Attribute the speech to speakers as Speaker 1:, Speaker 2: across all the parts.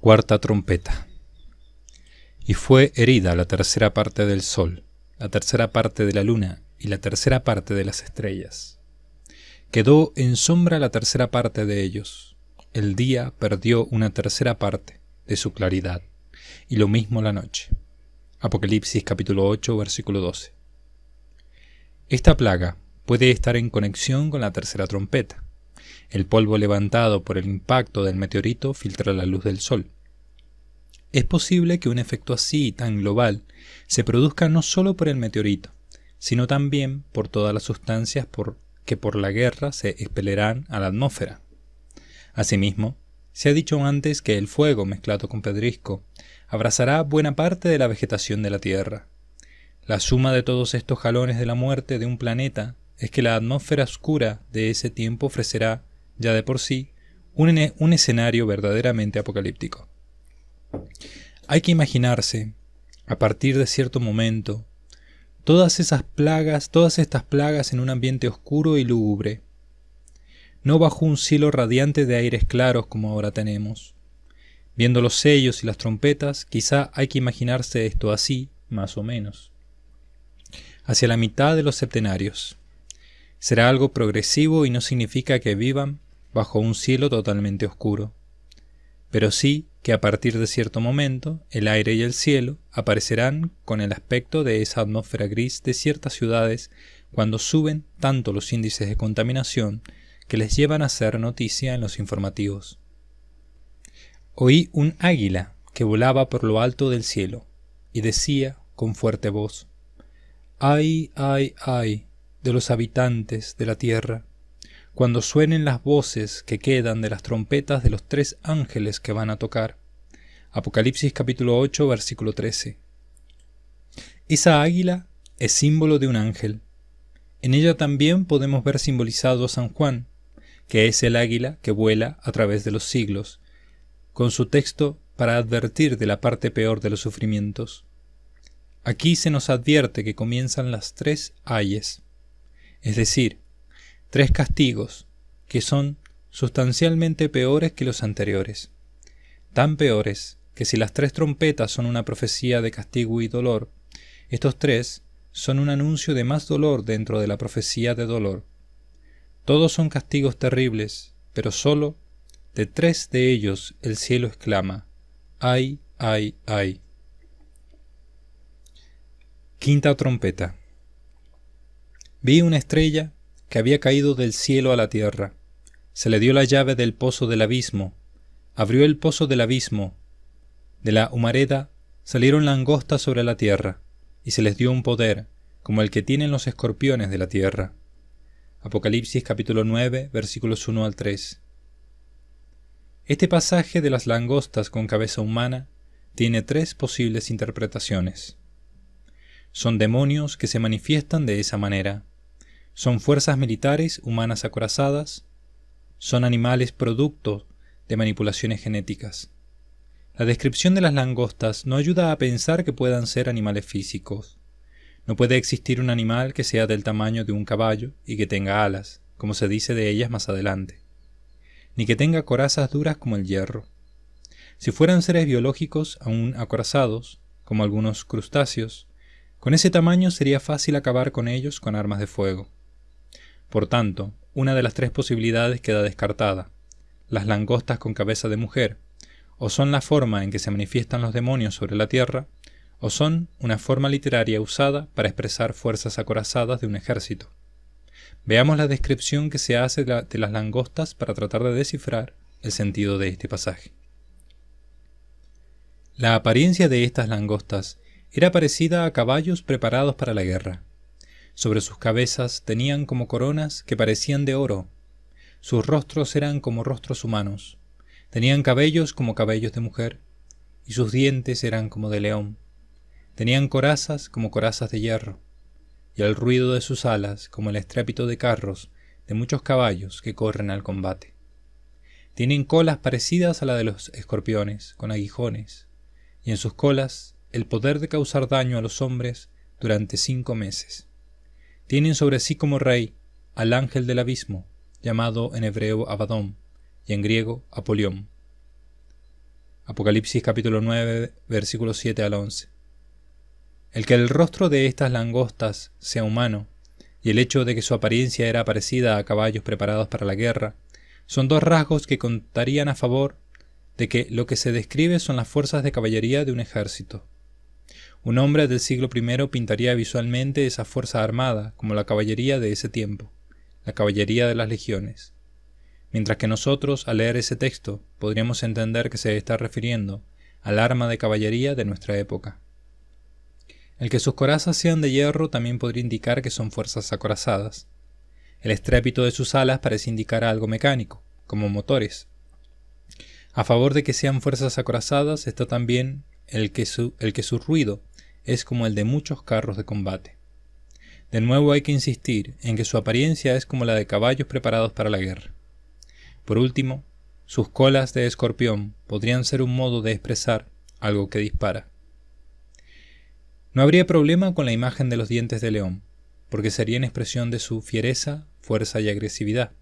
Speaker 1: Cuarta trompeta. Y fue herida la tercera parte del sol, la tercera parte de la luna y la tercera parte de las estrellas. Quedó en sombra la tercera parte de ellos. El día perdió una tercera parte de su claridad, y lo mismo la noche. Apocalipsis capítulo 8, versículo 12. Esta plaga puede estar en conexión con la tercera trompeta. El polvo levantado por el impacto del meteorito filtra la luz del sol. Es posible que un efecto así tan global se produzca no solo por el meteorito, sino también por todas las sustancias que por la guerra se expelerán a la atmósfera. Asimismo, se ha dicho antes que el fuego mezclado con pedrisco abrazará buena parte de la vegetación de la Tierra. La suma de todos estos jalones de la muerte de un planeta es que la atmósfera oscura de ese tiempo ofrecerá, ya de por sí, un escenario verdaderamente apocalíptico. Hay que imaginarse, a partir de cierto momento, todas estas plagas en un ambiente oscuro y lúgubre, no bajo un cielo radiante de aires claros como ahora tenemos. Viendo los sellos y las trompetas, quizá hay que imaginarse esto así, más o menos. Hacia la mitad de los septenarios. Será algo progresivo y no significa que vivan bajo un cielo totalmente oscuro, pero sí que a partir de cierto momento el aire y el cielo aparecerán con el aspecto de esa atmósfera gris de ciertas ciudades cuando suben tanto los índices de contaminación que les llevan a hacer noticia en los informativos. Oí un águila que volaba por lo alto del cielo y decía con fuerte voz: «¡Ay, ay, ay de los habitantes de la tierra, cuando suenen las voces que quedan de las trompetas de los 3 ángeles que van a tocar!» Apocalipsis capítulo 8, versículo 13. Esa águila es símbolo de un ángel. En ella también podemos ver simbolizado a San Juan, que es el águila que vuela a través de los siglos, con su texto para advertir de la parte peor de los sufrimientos. Aquí se nos advierte que comienzan las 3 ayes, es decir, 3 castigos que son sustancialmente peores que los anteriores, tan peores que si las 3 trompetas son una profecía de castigo y dolor, estos 3 son un anuncio de más dolor dentro de la profecía de dolor. Todos son castigos terribles, pero solo de 3 de ellos el cielo exclama: «¡Ay, ay, ay!». Quinta trompeta. Vi una estrella que había caído del cielo a la tierra. Se le dio la llave del pozo del abismo. Abrió el pozo del abismo. De la humareda salieron langostas sobre la tierra, y se les dio un poder, como el que tienen los escorpiones de la tierra. Apocalipsis capítulo 9, versículos 1 al 3. Este pasaje de las langostas con cabeza humana tiene 3 posibles interpretaciones. Son demonios que se manifiestan de esa manera. Son fuerzas militares humanas acorazadas. Son animales producto de manipulaciones genéticas. La descripción de las langostas no ayuda a pensar que puedan ser animales físicos. No puede existir un animal que sea del tamaño de un caballo y que tenga alas, como se dice de ellas más adelante, ni que tenga corazas duras como el hierro. Si fueran seres biológicos aún acorazados, como algunos crustáceos, con ese tamaño sería fácil acabar con ellos con armas de fuego. Por tanto, una de las 3 posibilidades queda descartada. Las langostas con cabeza de mujer, o son la forma en que se manifiestan los demonios sobre la tierra, o son una forma literaria usada para expresar fuerzas acorazadas de un ejército. Veamos la descripción que se hace de las langostas para tratar de descifrar el sentido de este pasaje. La apariencia de estas langostas era parecida a caballos preparados para la guerra. Sobre sus cabezas tenían como coronas que parecían de oro. Sus rostros eran como rostros humanos. Tenían cabellos como cabellos de mujer, y sus dientes eran como de león. Tenían corazas como corazas de hierro, y el ruido de sus alas como el estrépito de carros de muchos caballos que corren al combate. Tienen colas parecidas a la de los escorpiones, con aguijones, y en sus colas el poder de causar daño a los hombres durante 5 meses. Tienen sobre sí como rey al ángel del abismo, llamado en hebreo Abadón, y en griego Apolión. Apocalipsis capítulo 9, versículos 7 al 11. El que el rostro de estas langostas sea humano, y el hecho de que su apariencia era parecida a caballos preparados para la guerra, son dos rasgos que contarían a favor de que lo que se describe son las fuerzas de caballería de un ejército. Un hombre del siglo I pintaría visualmente esa fuerza armada como la caballería de ese tiempo, la caballería de las legiones, mientras que nosotros, al leer ese texto, podríamos entender que se está refiriendo al arma de caballería de nuestra época. El que sus corazas sean de hierro también podría indicar que son fuerzas acorazadas. El estrépito de sus alas parece indicar algo mecánico, como motores. A favor de que sean fuerzas acorazadas está también el que su ruido es como el de muchos carros de combate. De nuevo hay que insistir en que su apariencia es como la de caballos preparados para la guerra. Por último, sus colas de escorpión podrían ser un modo de expresar algo que dispara. No habría problema con la imagen de los dientes de león, porque serían expresión de su fiereza, fuerza y agresividad.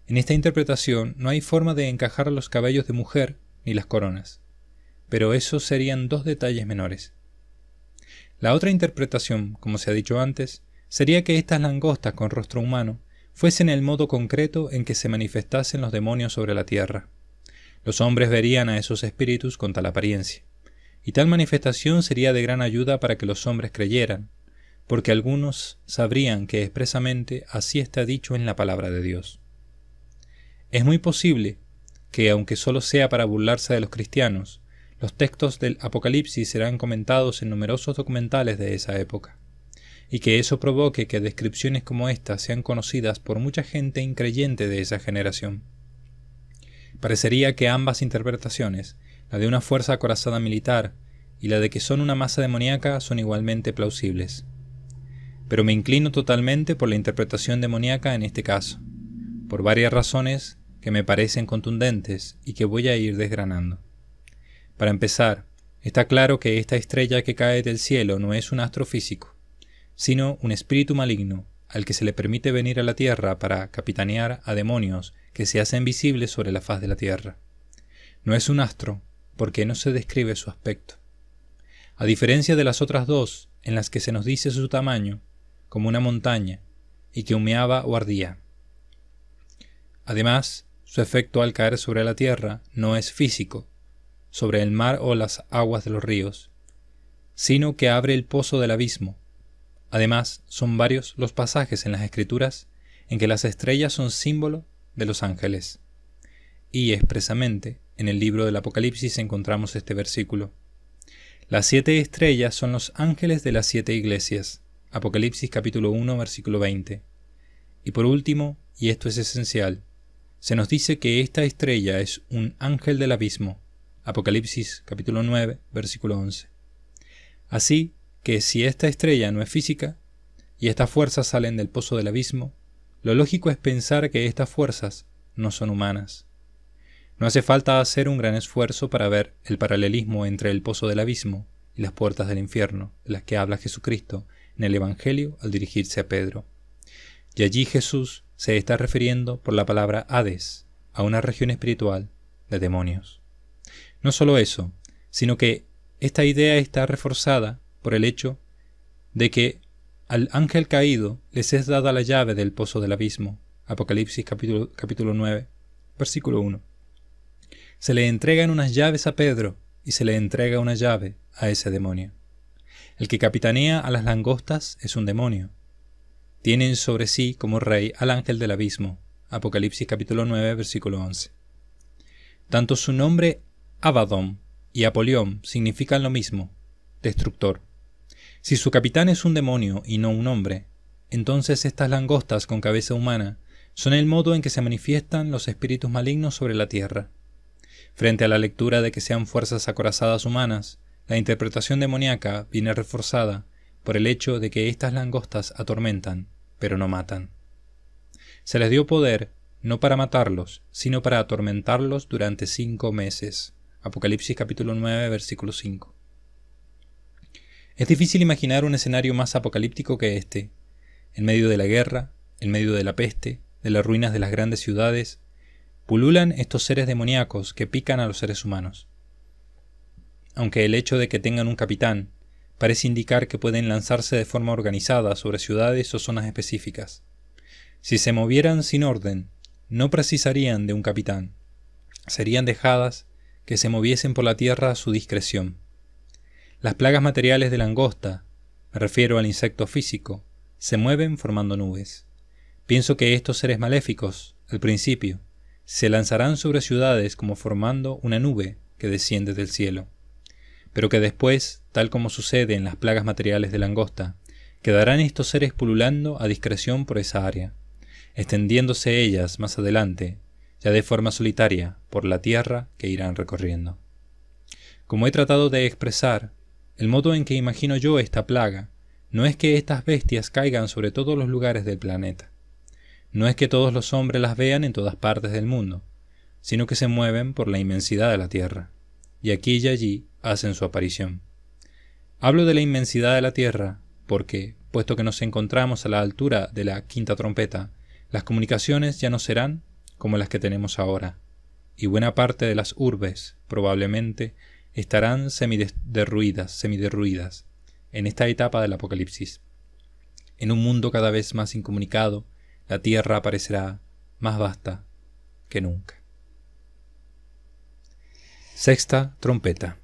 Speaker 1: En esta interpretación no hay forma de encajar los cabellos de mujer ni las coronas, pero esos serían dos detalles menores. La otra interpretación, como se ha dicho antes, sería que estas langostas con rostro humano fuesen el modo concreto en que se manifestasen los demonios sobre la tierra. Los hombres verían a esos espíritus con tal apariencia, y tal manifestación sería de gran ayuda para que los hombres creyeran, porque algunos sabrían que expresamente así está dicho en la palabra de Dios. Es muy posible que, aunque solo sea para burlarse de los cristianos, los textos del Apocalipsis serán comentados en numerosos documentales de esa época, y que eso provoque que descripciones como esta sean conocidas por mucha gente increyente de esa generación. Parecería que ambas interpretaciones, la de una fuerza acorazada militar y la de que son una masa demoníaca, son igualmente plausibles. Pero me inclino totalmente por la interpretación demoníaca en este caso, por varias razones que me parecen contundentes y que voy a ir desgranando. Para empezar, está claro que esta estrella que cae del cielo no es un astro físico, sino un espíritu maligno al que se le permite venir a la tierra para capitanear a demonios que se hacen visibles sobre la faz de la tierra. No es un astro, porque no se describe su aspecto. A diferencia de las otras dos, en las que se nos dice su tamaño, como una montaña, y que humeaba o ardía. Además, su efecto al caer sobre la tierra no es físico, sobre el mar o las aguas de los ríos, sino que abre el pozo del abismo. Además, son varios los pasajes en las Escrituras en que las estrellas son símbolo de los ángeles. Y expresamente, en el libro del Apocalipsis encontramos este versículo. Las 7 estrellas son los ángeles de las 7 iglesias. Apocalipsis capítulo 1, versículo 20. Y por último, y esto es esencial, se nos dice que esta estrella es un ángel del abismo. Apocalipsis capítulo 9, versículo 11. Así que si esta estrella no es física, y estas fuerzas salen del pozo del abismo, lo lógico es pensar que estas fuerzas no son humanas. No hace falta hacer un gran esfuerzo para ver el paralelismo entre el pozo del abismo y las puertas del infierno, de las que habla Jesucristo en el Evangelio al dirigirse a Pedro. Y allí Jesús se está refiriendo por la palabra Hades, a una región espiritual de demonios. No solo eso, sino que esta idea está reforzada por el hecho de que al ángel caído les es dada la llave del pozo del abismo. Apocalipsis capítulo 9, versículo 1. Se le entregan unas llaves a Pedro y se le entrega una llave a ese demonio. El que capitanea a las langostas es un demonio. Tienen sobre sí como rey al ángel del abismo. Apocalipsis capítulo 9, versículo 11. Tanto su nombre Abaddon y Apolión significan lo mismo, destructor. Si su capitán es un demonio y no un hombre, entonces estas langostas con cabeza humana son el modo en que se manifiestan los espíritus malignos sobre la tierra. Frente a la lectura de que sean fuerzas acorazadas humanas, la interpretación demoníaca viene reforzada por el hecho de que estas langostas atormentan, pero no matan. Se les dio poder no para matarlos, sino para atormentarlos durante 5 meses. Apocalipsis capítulo 9, versículo 5. Es difícil imaginar un escenario más apocalíptico que este. En medio de la guerra, en medio de la peste, de las ruinas de las grandes ciudades, pululan estos seres demoníacos que pican a los seres humanos. aunque el hecho de que tengan un capitán parece indicar que pueden lanzarse de forma organizada sobre ciudades o zonas específicas. Si se movieran sin orden, no precisarían de un capitán. Serían dejadas que se moviesen por la tierra a su discreción. Las plagas materiales de langosta, me refiero al insecto físico, se mueven formando nubes. Pienso que estos seres maléficos, al principio, se lanzarán sobre ciudades como formando una nube que desciende del cielo, pero que después, tal como sucede en las plagas materiales de langosta, quedarán estos seres pululando a discreción por esa área, extendiéndose ellas más adelante, ya de forma solitaria, por la tierra que irán recorriendo. Como he tratado de expresar, el modo en que imagino yo esta plaga no es que estas bestias caigan sobre todos los lugares del planeta. No es que todos los hombres las vean en todas partes del mundo, sino que se mueven por la inmensidad de la tierra, y aquí y allí hacen su aparición. Hablo de la inmensidad de la tierra porque, puesto que nos encontramos a la altura de la quinta trompeta, las comunicaciones ya no serán como las que tenemos ahora, y buena parte de las urbes, probablemente, estarán semiderruidas en esta etapa del Apocalipsis. En un mundo cada vez más incomunicado, la tierra aparecerá más vasta que nunca. Sexta trompeta.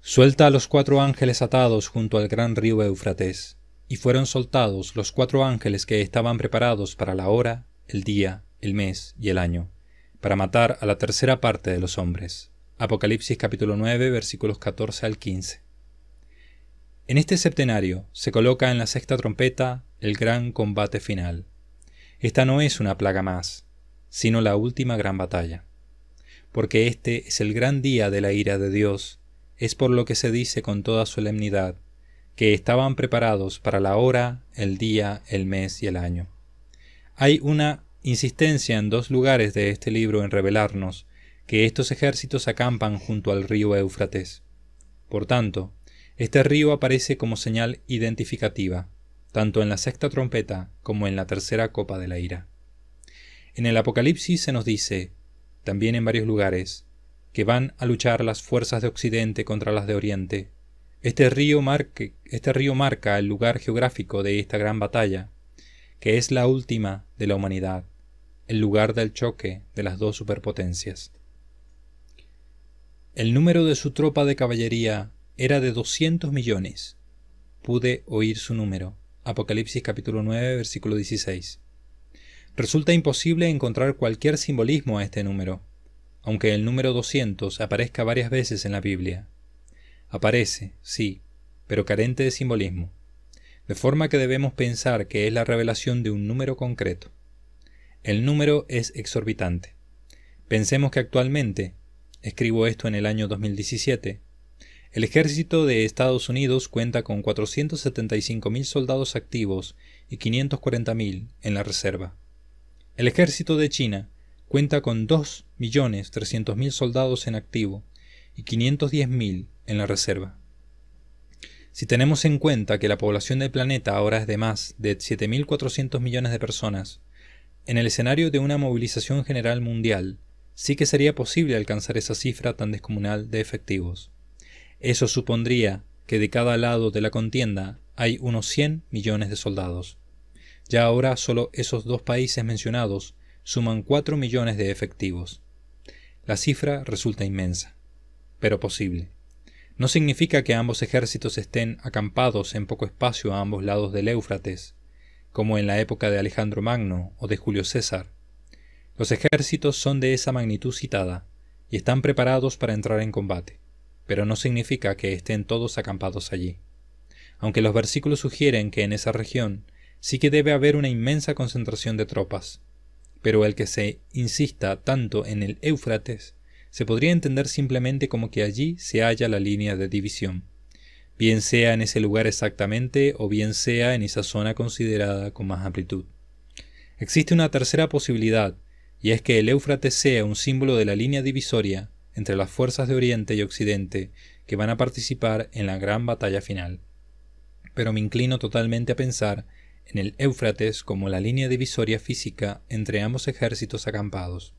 Speaker 1: Suelta a los 4 ángeles atados junto al gran río Éufrates, y fueron soltados los 4 ángeles que estaban preparados para la hora, el día, el mes y el año, para matar a la tercera parte de los hombres. Apocalipsis capítulo 9, versículos 14 al 15. En este septenario se coloca en la sexta trompeta el gran combate final. Esta no es una plaga más, sino la última gran batalla. Porque este es el gran día de la ira de Dios, es por lo que se dice con toda solemnidad, que estaban preparados para la hora, el día, el mes y el año. Hay una insistencia en 2 lugares de este libro en revelarnos que estos ejércitos acampan junto al río Éufrates. Por tanto, este río aparece como señal identificativa, tanto en la sexta trompeta como en la tercera copa de la ira. En el Apocalipsis se nos dice, también en varios lugares, que van a luchar las fuerzas de Occidente contra las de Oriente. Este río marca el lugar geográfico de esta gran batalla, que es la última de la humanidad, el lugar del choque de las 2 superpotencias. El número de su tropa de caballería era de 200 millones. Pude oír su número. Apocalipsis capítulo 9, versículo 16. Resulta imposible encontrar cualquier simbolismo a este número, aunque el número 200 aparezca varias veces en la Biblia. Aparece, sí, pero carente de simbolismo, de forma que debemos pensar que es la revelación de un número concreto. El número es exorbitante. Pensemos que actualmente, escribo esto en el año 2017, el ejército de Estados Unidos cuenta con 475.000 soldados activos y 540.000 en la reserva. El ejército de China cuenta con 2.300.000 soldados en activo y 510.000 en la reserva. Si tenemos en cuenta que la población del planeta ahora es de más de 7.400 millones de personas, en el escenario de una movilización general mundial, sí que sería posible alcanzar esa cifra tan descomunal de efectivos. Eso supondría que de cada lado de la contienda hay unos 100 millones de soldados. Ya ahora solo esos 2 países mencionados suman 4 millones de efectivos. La cifra resulta inmensa, pero posible. No significa que ambos ejércitos estén acampados en poco espacio a ambos lados del Éufrates, como en la época de Alejandro Magno o de Julio César. Los ejércitos son de esa magnitud citada y están preparados para entrar en combate, pero no significa que estén todos acampados allí. Aunque los versículos sugieren que en esa región sí que debe haber una inmensa concentración de tropas, pero el que se insista tanto en el Éufrates se podría entender simplemente como que allí se halla la línea de división, bien sea en ese lugar exactamente o bien sea en esa zona considerada con más amplitud. Existe una tercera posibilidad, y es que el Éufrates sea un símbolo de la línea divisoria entre las fuerzas de Oriente y Occidente que van a participar en la gran batalla final. Pero me inclino totalmente a pensar en el Éufrates como la línea divisoria física entre ambos ejércitos acampados,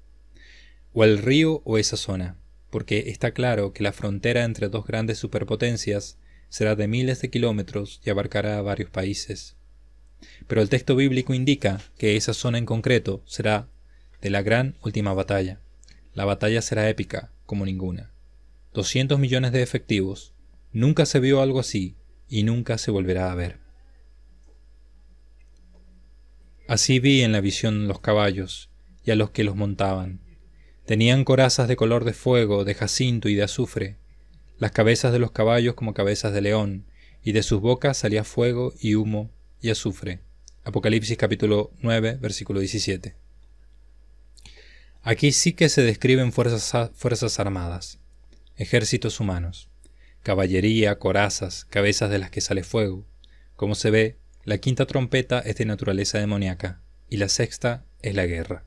Speaker 1: o el río o esa zona, porque está claro que la frontera entre dos grandes superpotencias será de miles de kilómetros y abarcará varios países. Pero el texto bíblico indica que esa zona en concreto será de la gran última batalla. La batalla será épica como ninguna. 200 millones de efectivos. Nunca se vio algo así y nunca se volverá a ver. Así vi en la visión los caballos y a los que los montaban. Tenían corazas de color de fuego, de jacinto y de azufre, las cabezas de los caballos como cabezas de león, y de sus bocas salía fuego y humo y azufre. Apocalipsis capítulo 9, versículo 17. Aquí sí que se describen fuerzas armadas, ejércitos humanos, caballería, corazas, cabezas de las que sale fuego. Como se ve, la quinta trompeta es de naturaleza demoníaca, y la sexta es la guerra.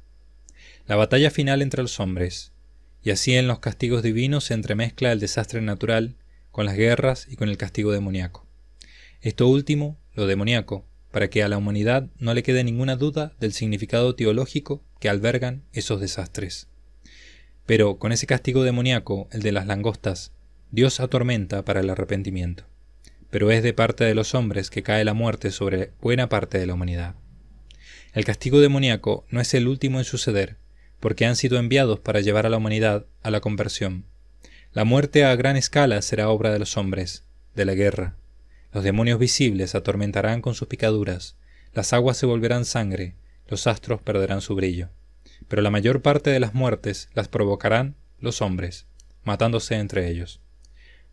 Speaker 1: La batalla final entre los hombres, y así en los castigos divinos se entremezcla el desastre natural con las guerras y con el castigo demoníaco. Esto último, lo demoníaco, para que a la humanidad no le quede ninguna duda del significado teológico que albergan esos desastres. Pero con ese castigo demoníaco, el de las langostas, Dios atormenta para el arrepentimiento. Pero es de parte de los hombres que cae la muerte sobre buena parte de la humanidad. El castigo demoníaco no es el último en suceder, porque han sido enviados para llevar a la humanidad a la conversión. La muerte a gran escala será obra de los hombres, de la guerra. Los demonios visibles atormentarán con sus picaduras, las aguas se volverán sangre, los astros perderán su brillo. Pero la mayor parte de las muertes las provocarán los hombres, matándose entre ellos.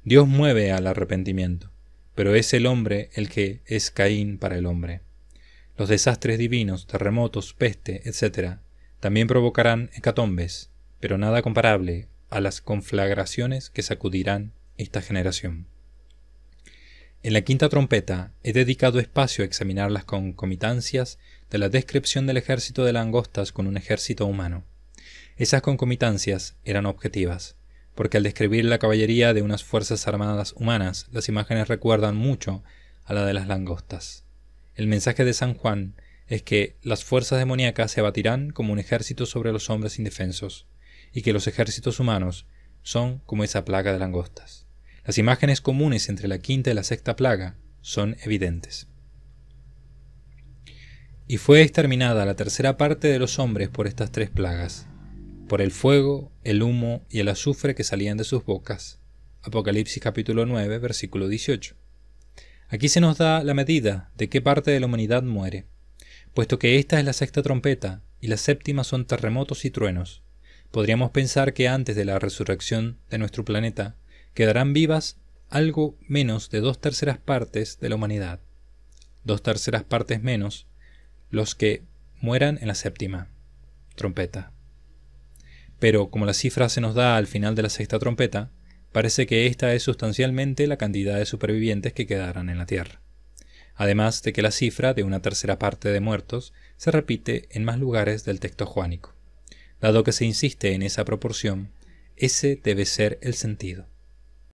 Speaker 1: Dios mueve al arrepentimiento, pero es el hombre el que es Caín para el hombre. Los desastres divinos, terremotos, peste, etc., también provocarán hecatombes, pero nada comparable a las conflagraciones que sacudirán esta generación. En la quinta trompeta he dedicado espacio a examinar las concomitancias de la descripción del ejército de langostas con un ejército humano. Esas concomitancias eran objetivas, porque al describir la caballería de unas fuerzas armadas humanas, las imágenes recuerdan mucho a la de las langostas. El mensaje de San Juan es que las fuerzas demoníacas se abatirán como un ejército sobre los hombres indefensos, y que los ejércitos humanos son como esa plaga de langostas. Las imágenes comunes entre la quinta y la sexta plaga son evidentes. Y fue exterminada la tercera parte de los hombres por estas tres plagas, por el fuego, el humo y el azufre que salían de sus bocas. Apocalipsis capítulo 9, versículo 18. Aquí se nos da la medida de qué parte de la humanidad muere, puesto que esta es la sexta trompeta y la séptima son terremotos y truenos. Podríamos pensar que antes de la resurrección de nuestro planeta quedarán vivas algo menos de 2/3 partes de la humanidad, 2/3 partes menos los que mueran en la séptima trompeta. Pero como la cifra se nos da al final de la sexta trompeta, parece que esta es sustancialmente la cantidad de supervivientes que quedarán en la Tierra. Además de que la cifra de 1/3 parte de muertos se repite en más lugares del texto joánico. Dado que se insiste en esa proporción, ese debe ser el sentido.